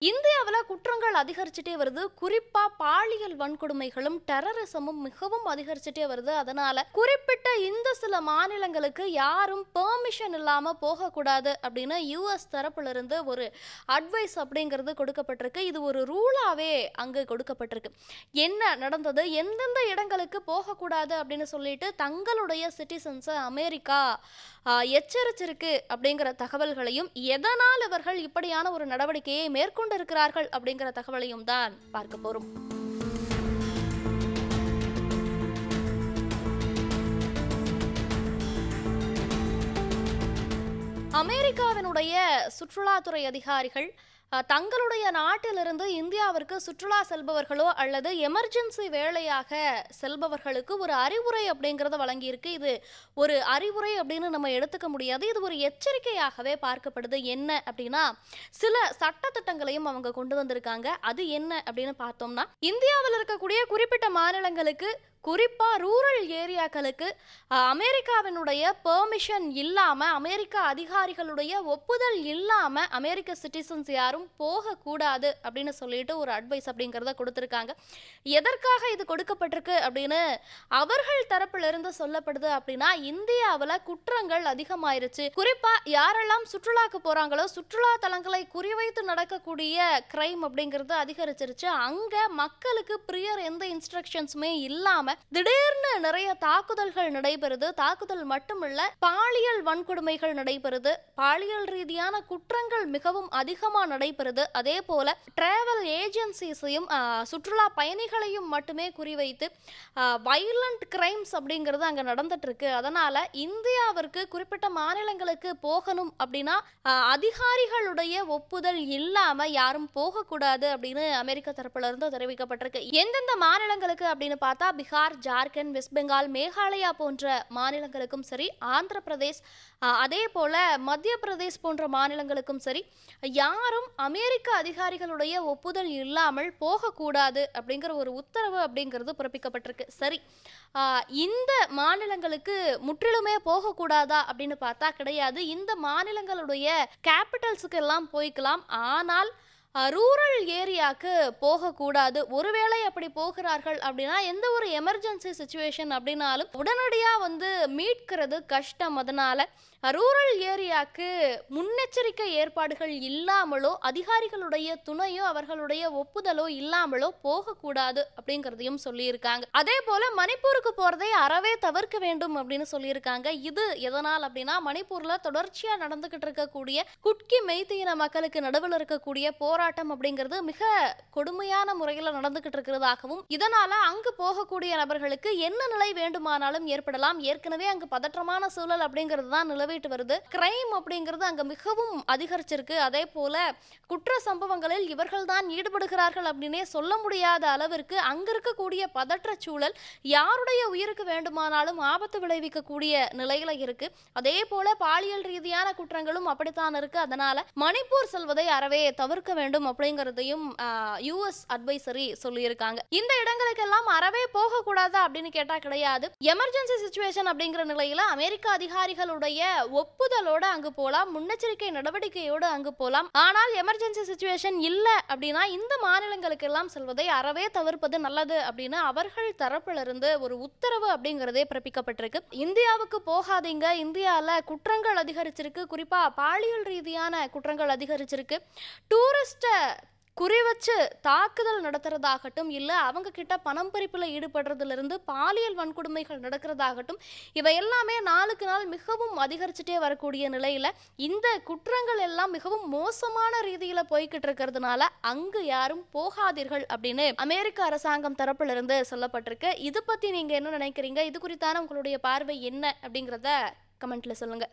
இந்தியாவில் குற்றங்கள் அதிகரிச்சுட்டே வருது. குறிப்பா பாலியல் வன்கொடுமைகளும் டெரரிசமும் மிகவும் அதிகரிச்சுட்டே வருது. அதனால குறிப்பிட்ட இந்த சில மாநிலங்களுக்கு யாரும் பெர்மிஷன் இல்லாம போகக்கூடாது அப்படின்னு யுஎஸ் தரப்புல இருந்து ஒரு அட்வைஸ் அப்படிங்கிறது கொடுக்கப்பட்டிருக்கு. இது ஒரு ரூலாவே அங்கு கொடுக்கப்பட்டிருக்கு. என்ன நடந்தது, எந்தெந்த இடங்களுக்கு போகக்கூடாது அப்படின்னு சொல்லிட்டு தங்களுடைய சிட்டிசன்ஸை அமெரிக்கா எச்சரிச்சிருக்கு அப்படிங்கிற தகவல்களையும், எதனால் இவர்கள் இப்படியான ஒரு நடவடிக்கையை மேற்கொண்டிருக்கிறார்கள் அப்படிங்கிற தகவலையும் தான் பார்க்க போறோம். அமெரிக்காவினுடைய சுற்றுலாத்துறை அதிகாரிகள் தங்களுடைய நாட்டிலிருந்து இந்தியாவிற்கு சுற்றுலா செல்பவர்களோ அல்லது எமர்ஜென்சி வேலையாக செல்பவர்களுக்கு ஒரு அறிவுரை அப்படிங்கிறத வழங்கியிருக்கு. இது ஒரு அறிவுரை அப்படின்னு நம்ம எடுத்துக்க முடியாது. இது ஒரு எச்சரிக்கையாகவே பார்க்கப்படுது. என்ன அப்படின்னா, சில சட்டத்திட்டங்களையும் அவங்க கொண்டு வந்திருக்காங்க. அது என்ன அப்படின்னு பார்த்தோம்னா, இந்தியாவில் இருக்கக்கூடிய குறிப்பிட்ட மாநிலங்களுக்கு, குறிப்பா ரூரல் ஏரியாக்களுக்கு அமெரிக்காவினுடைய பெர்மிஷன் இல்லாம, அமெரிக்க அதிகாரிகளுடைய ஒப்புதல் இல்லாம அமெரிக்க சிட்டிசன்ஸ் யாரும் போகக்கூடாது அப்படின்னு சொல்லிட்டு ஒரு அட்வைஸ் அப்படிங்கிறத கொடுத்துருக்காங்க. எதற்காக இது கொடுக்கப்பட்டிருக்கு அப்படின்னு அவர்கள் தரப்புல இருந்து சொல்லப்படுது அப்படின்னா, இந்தியாவில் குற்றங்கள் அதிகமாயிருச்சு. குறிப்பா யாரெல்லாம் சுற்றுலாக்கு போறாங்களோ, சுற்றுலா தலங்களை குறிவைத்து நடக்கக்கூடிய கிரைம் அப்படிங்கிறது அதிகரிச்சிருச்சு. அங்க மக்களுக்கு பிரியர் எந்த இன்ஸ்ட்ரக்ஷன்ஸுமே இல்லாம திடீர்னு நிறைய தாக்குதல்கள் நடைபெறுது. தாக்குதல் மட்டுமல்ல, பாலியல் வன்கொடுமைகள் நடைபெறுது. பாலியல் ரீதியான குற்றங்கள் மிகவும் அதிகமா நடைபெறுது. அதே போல டிராவல் ஏஜென்சிஸையும் சுற்றுலா பயணிகளையும் மட்டுமே குறிவைத்து வயலண்ட் கிரைம்ஸ் அப்படிங்கிறது அங்க நடந்துட்டு இருக்கு. அதனால இந்தியாவிற்கு குறிப்பிட்ட மாநிலங்களுக்கு போகணும் அப்படின்னா அதிகாரிகளுடைய ஒப்புதல் இல்லாம யாரும் போகக்கூடாது அப்படின்னு அமெரிக்க தரப்புல இருந்து தெரிவிக்கப்பட்டிருக்கு. எந்தெந்த மாநிலங்களுக்கு அப்படின்னு பார்த்தா, பீகார், ஜார்க்கண்ட், வெஸ்ட் பெங்கால், மேகாலயா போன்ற மாநிலங்களுக்கும் சரி, ஆந்திர பிரதேஷ், அதே போல மத்திய பிரதேஷ் போன்ற மாநிலங்களுக்கும் சரி, யாரும் அமெரிக்க அதிகாரிகளுடைய ஒப்புதல் இல்லாமல் போகக்கூடாது அப்படிங்கிற ஒரு உத்தரவு அப்படிங்கிறது பிறப்பிக்கப்பட்டிருக்கு. சரி, இந்த மாநிலங்களுக்கு முற்றிலுமே போகக்கூடாதா அப்படின்னு பார்த்தா கிடையாது. இந்த மாநிலங்களுடைய கேபிட்டல்ஸுக்கு எல்லாம் போய்க்கலாம். ஆனால் ரூரல் ஏரியாவுக்கு போகக்கூடாது. ஒருவேளை அப்படி போகிறார்கள் அப்படின்னா, எந்த ஒரு எமர்ஜென்சி சுச்சுவேஷன் அப்படின்னாலும் உடனடியாக மீட்கிறது கஷ்டம். அதனால ரூரல் ஏரியாவுக்கு முன்னெச்சரிக்கை ஏற்பாடுகள் இல்லாமலோ, அதிகாரிகளுடைய துணையோ அவர்களுடைய ஒப்புதலோ இல்லாமலோ போகக்கூடாது அப்படிங்கிறதையும் சொல்லியிருக்காங்க. அதே போல மணிப்பூருக்கு போறதை அறவே தவிர்க்க வேண்டும் அப்படின்னு சொல்லியிருக்காங்க. இது எதனால் அப்படின்னா, மணிப்பூர்ல தொடர்ச்சியா நடந்துகிட்டு இருக்கக்கூடிய குட்கி மெய்தியின மக்களுக்கு நடுவில் இருக்கக்கூடிய போராட்டம் அப்படிங்கிறது மிக கொடுமையான முறையில் நடந்துகிட்டு இருக்கிறதாகவும், இதனால அங்கு போகக்கூடிய நபர்களுக்கு என்ன நிலை வேண்டுமானாலும் ஏற்படலாம். ஏற்கனவே அங்கு பதற்றமான சூழல் அப்படிங்கிறது தான் நிலவிட்டு வருது. கிரைம் அப்படிங்கிறது அங்க மிகவும் அதிகரிச்சிருக்கு. அதே போல குற்ற சம்பவங்களில் இவர்கள் தான் ஈடுபடுகிறார்கள் அப்படின்னே சொல்ல முடியாத அளவிற்கு அங்க இருக்கக்கூடிய பதற்ற சூழல் யாருடைய உயிருக்கு வேண்டுமானாலும் ஆபத்து விளைவிக்கக்கூடிய நிலையில இருக்கு. அதே போல பாலியல் ரீதியான குற்றங்களும் அப்படித்தான் இருக்கு. அதனால மணிப்பூர் செல்வதை அறவே தவிர்க்க வேண்டும் அப்படிங்கிறதையும் யுஎஸ் அட்வைசரி சொல்லியிருக்காங்க. இந்த இடங்களுக்கெல்லாம் அறவே போக கூடாதா அப்படின்னு கேட்டா கிடையாது. எமர்ஜென்சி சிச்சுவேஷன் அப்படிங்கிற நிலையில அமெரிக்க அதிகாரிகளுடைய ஒப்புதலோட அங்கு போலாம், முன்னெச்சரிக்கை நடவடிக்கையோடு அங்கு போலாம். ஆனால் எமர்ஜென்சி சிச்சுவேஷன் இல்ல அப்படின்னா இந்த மாநிலங்களுக்கு எல்லாம் செல்வதை அறவே தவிர்ப்பது நல்லது அப்படின்னு அவர்கள் தரப்புல இருந்து ஒரு உத்தரவு அப்படிங்கிறதே பிறப்பிக்கப்பட்டிருக்கு. இந்தியாவுக்கு போகாதீங்க, இந்தியால குற்றங்கள் அதிகரிச்சிருக்கு, குறிப்பா பாலியல் ரீதியான குற்றங்கள் அதிகரிச்சிருக்கு, டூரிஸ்ட குறிவச்சு தாக்குதல் நடத்துறதாகட்டும், இல்லை அவங்க கிட்ட பணம் பறிப்பில் ஈடுபடுறதுல இருந்து பாலியல் வன்கொடுமைகள் நடக்கிறதாகட்டும், இவை எல்லாமே நாளுக்கு நாள் மிகவும் அதிகரிச்சுட்டே வரக்கூடிய நிலையில இந்த குற்றங்கள் எல்லாம் மிகவும் மோசமான ரீதியில போய்கிட்டு இருக்கிறதுனால அங்கு யாரும் போகாதீர்கள் அப்படின்னு அமெரிக்க அரசாங்கம் தரப்புல இருந்து சொல்லப்பட்டிருக்கு. இது பத்தி நீங்க என்ன நினைக்கிறீங்க? இது குறித்தான உங்களுடைய பார்வை என்ன அப்படிங்கிறத கமெண்ட்ல சொல்லுங்க.